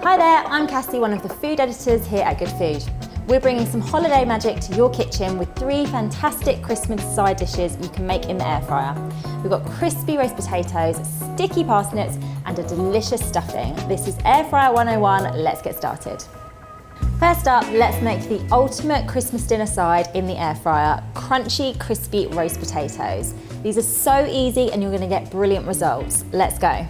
Hi there, I'm Cassie, one of the food editors here at Good Food. We're bringing some holiday magic to your kitchen with 3 fantastic Christmas side dishes you can make in the air fryer. We've got crispy roast potatoes, sticky parsnips, and a delicious stuffing. This is Air Fryer 101, let's get started. First up, let's make the ultimate Christmas dinner side in the air fryer, crunchy, crispy roast potatoes. These are so easy and you're gonna get brilliant results. Let's go.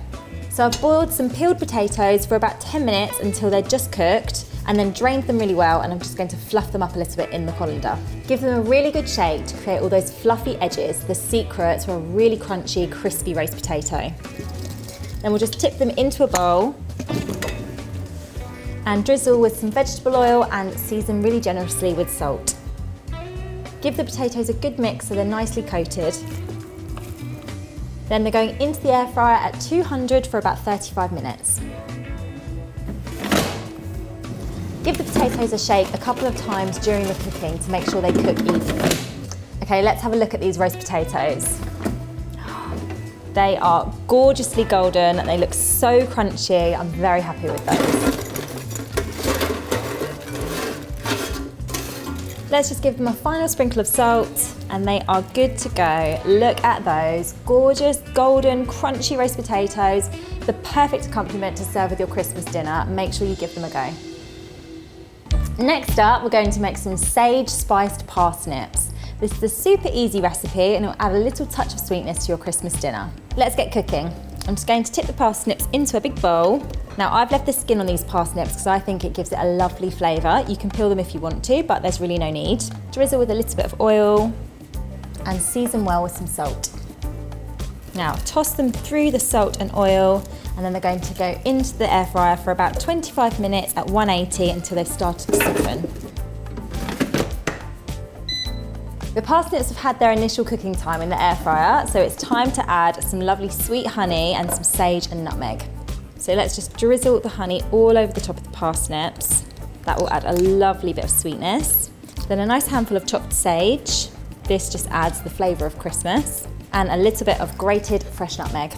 So I've boiled some peeled potatoes for about 10 minutes until they're just cooked, and then drained them really well, and I'm just going to fluff them up a little bit in the colander. Give them a really good shake to create all those fluffy edges, the secret to a really crunchy, crispy roast potato. Then we'll just tip them into a bowl and drizzle with some vegetable oil and season really generously with salt. Give the potatoes a good mix so they're nicely coated. Then they're going into the air fryer at 200 for about 35 minutes. Give the potatoes a shake a couple of times during the cooking to make sure they cook evenly. Okay, let's have a look at these roast potatoes. They are gorgeously golden, they look so crunchy. I'm very happy with those. Let's just give them a final sprinkle of salt and they are good to go. Look at those gorgeous, golden, crunchy roast potatoes. The perfect accompaniment to serve with your Christmas dinner. Make sure you give them a go. Next up, we're going to make some sage spiced parsnips. This is a super easy recipe and it will add a little touch of sweetness to your Christmas dinner. Let's get cooking. I'm just going to tip the parsnips into a big bowl. Now I've left the skin on these parsnips because I think it gives it a lovely flavour. You can peel them if you want to, but there's really no need. Drizzle with a little bit of oil and season well with some salt. Now toss them through the salt and oil, and then they're going to go into the air fryer for about 25 minutes at 180 until they've started to soften. The parsnips have had their initial cooking time in the air fryer, so it's time to add some lovely sweet honey and some sage and nutmeg. So let's just drizzle the honey all over the top of the parsnips. That will add a lovely bit of sweetness. Then a nice handful of chopped sage. This just adds the flavour of Christmas. And a little bit of grated fresh nutmeg.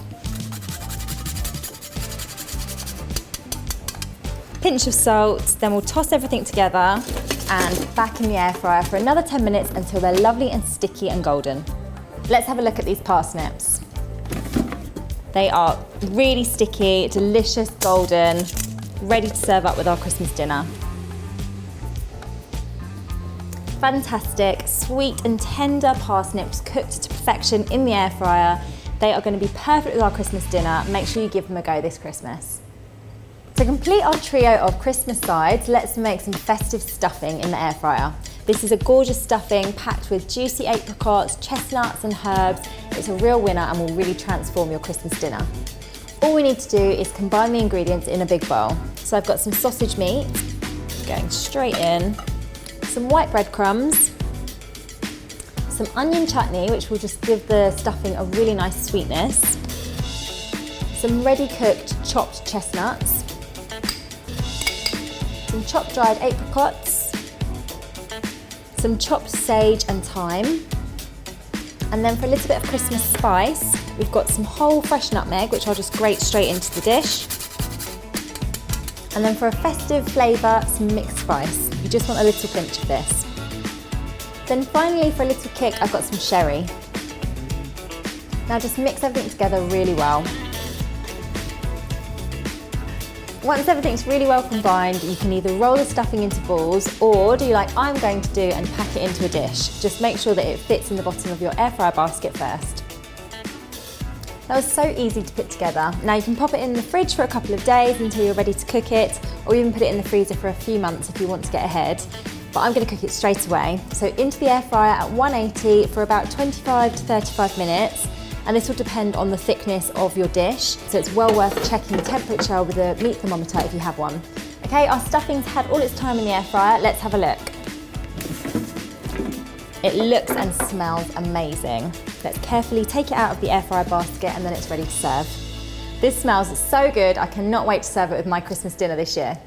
Pinch of salt, then we'll toss everything together and back in the air fryer for another 10 minutes until they're lovely and sticky and golden. Let's have a look at these parsnips. They are really sticky, delicious, golden, ready to serve up with our Christmas dinner. Fantastic, sweet and tender parsnips cooked to perfection in the air fryer. They are going to be perfect with our Christmas dinner. Make sure you give them a go this Christmas. To complete our trio of Christmas sides, let's make some festive stuffing in the air fryer. This is a gorgeous stuffing packed with juicy apricots, chestnuts and herbs. It's a real winner and will really transform your Christmas dinner. All we need to do is combine the ingredients in a big bowl. So I've got some sausage meat going straight in, some white breadcrumbs, some onion chutney, which will just give the stuffing a really nice sweetness, some ready cooked chopped chestnuts, some chopped dried apricots, some chopped sage and thyme, and then for a little bit of Christmas spice, we've got some whole fresh nutmeg, which I'll just grate straight into the dish. And then for a festive flavour, some mixed spice. You just want a little pinch of this. Then finally, for a little kick, I've got some sherry. Now just mix everything together really well. Once everything's really well combined, you can either roll the stuffing into balls or do like I'm going to do and pack it into a dish. Just make sure that it fits in the bottom of your air fryer basket first. That was so easy to put together. Now you can pop it in the fridge for a couple of days until you're ready to cook it, or even put it in the freezer for a few months if you want to get ahead. But I'm going to cook it straight away. So into the air fryer at 180 for about 25 to 35 minutes. And this will depend on the thickness of your dish, so it's well worth checking the temperature with a meat thermometer if you have one. Okay, our stuffing's had all its time in the air fryer. Let's have a look. It looks and smells amazing. Let's carefully take it out of the air fryer basket and then it's ready to serve. This smells so good, I cannot wait to serve it with my Christmas dinner this year.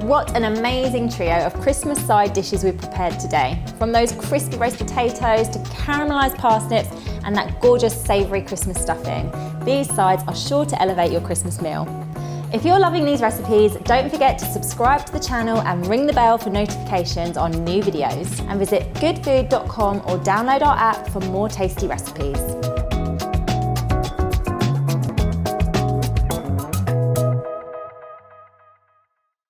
What an amazing trio of Christmas side dishes we've prepared today. From those crispy roast potatoes to caramelised parsnips and that gorgeous savoury Christmas stuffing. These sides are sure to elevate your Christmas meal. If you're loving these recipes, don't forget to subscribe to the channel and ring the bell for notifications on new videos. And visit goodfood.com or download our app for more tasty recipes.